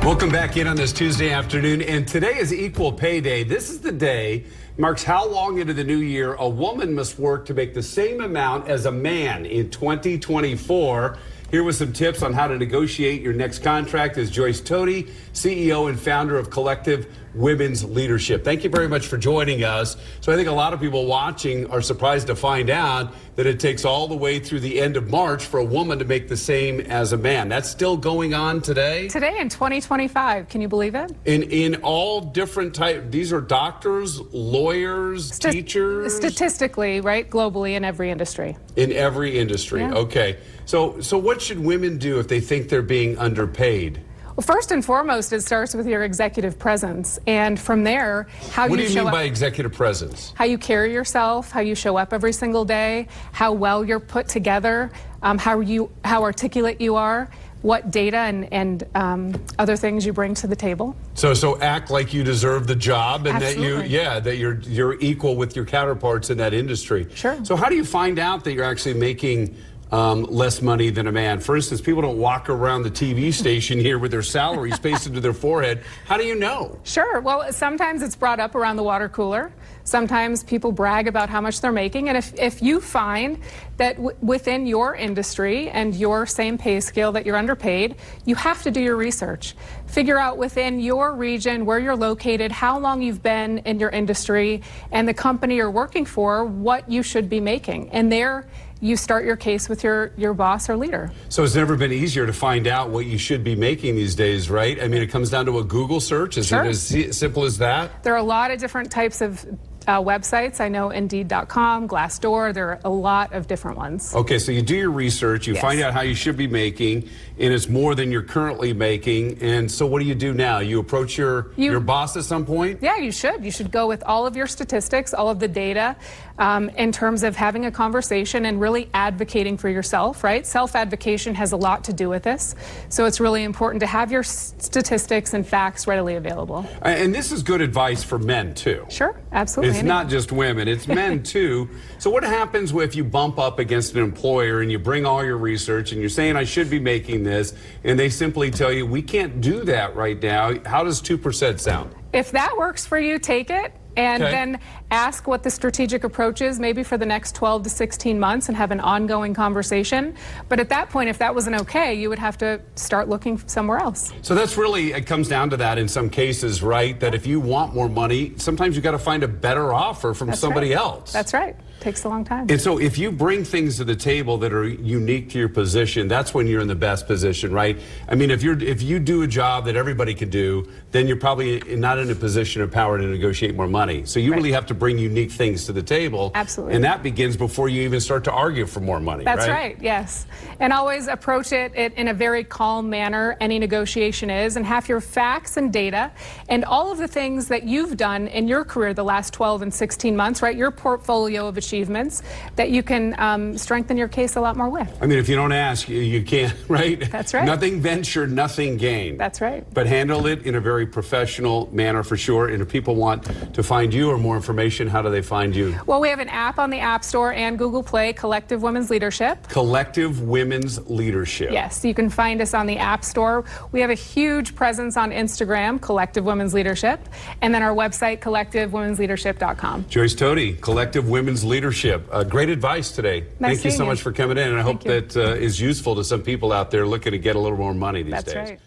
Welcome back in on this Tuesday afternoon, and today is Equal Pay Day. This is the day marks how long into the new year a woman must work to make the same amount as a man in 2024. Here with some tips on how to negotiate your next contract is Joyce Toti, CEO and founder of Collective Women's Leadership. Thank you very much for joining us. So I think a lot of people watching are surprised to find out that it takes all the way through the end of March for a woman to make the same as a man. That's still going on today? Today in 2025, can you believe it? In all different types, these are doctors, lawyers, teachers? Statistically, right, globally in every industry. In every industry, yeah. Okay. So what should women do if they think they're being underpaid? Well, first and foremost, it starts with your executive presence. And from there, how you show up. What do you mean by executive presence? How you carry yourself, how you show up every single day, how well you're put together, how articulate you are, what data and other things you bring to the table. So act like you deserve the job and Absolutely. that you're equal with your counterparts in that industry. Sure. So how do you find out that you're actually making less money than a man? For instance, people don't walk around the TV station here with their salaries pasted to their forehead. How do you know? Sure. Well, sometimes it's brought up around the water cooler. Sometimes people brag about how much they're making. And if you find that within your industry and your same pay scale that you're underpaid, you have to do your research. Figure out within your region, where you're located, how long you've been in your industry, and the company you're working for, what you should be making. And there, you start your case with your boss or leader. So it's never been easier to find out what you should be making these days, right? I mean, it comes down to a Google search. Is Sure. it as simple as that? There are a lot of different types of websites. I know Indeed.com, Glassdoor, there are a lot of different ones. Okay, so you do your research, you Yes. find out how you should be making, and it's more than you're currently making. And so what do you do now? You approach your boss at some point? Yeah, you should. You should go with all of your statistics, all of the data, in terms of having a conversation and really advocating for yourself, right? Self-advocation has a lot to do with this. So it's really important to have your statistics and facts readily available. And this is good advice for men, too. Sure, absolutely. It's not just women, it's men, too. So what happens if you bump up against an employer and you bring all your research and you're saying, I should be making this, and they simply tell you, we can't do that right now? How does 2% sound? If that works for you, take it. And then ask what the strategic approach is, maybe for the next 12 to 16 months, and have an ongoing conversation. But at that point, if that wasn't okay, you would have to start looking somewhere else. So that's really, it comes down to that in some cases, right? That if you want more money, sometimes you got to find a better offer from somebody else. That's right. Takes a long time. And so if you bring things to the table that are unique to your position, that's when you're in the best position, right? I mean, if you do a job that everybody could do, then you're probably not in a position of power to negotiate more money. So you really have to bring unique things to the table. Absolutely. And that begins before you even start to argue for more money, That's right, yes. And always approach it in a very calm manner, any negotiation is, and have your facts and data and all of the things that you've done in your career the last 12 and 16 months, right? Your portfolio of achievements that you can strengthen your case a lot more with. I mean, if you don't ask, you can't, right? That's right. Nothing ventured, nothing gained. That's right. But handle it in a very professional manner for sure. And if people want to find you or more information, how do they find you? Well, we have an app on the App Store and Google Play, Collective Women's Leadership. Collective Women's Leadership. Yes, you can find us on the App Store. We have a huge presence on Instagram, Collective Women's Leadership, and then our website, collectivewomensleadership.com. Joyce Toti, Collective Women's Leadership. Great advice today. Nice Thank you so much for coming in, and I hope that is useful to some people out there looking to get a little more money these days. That's right.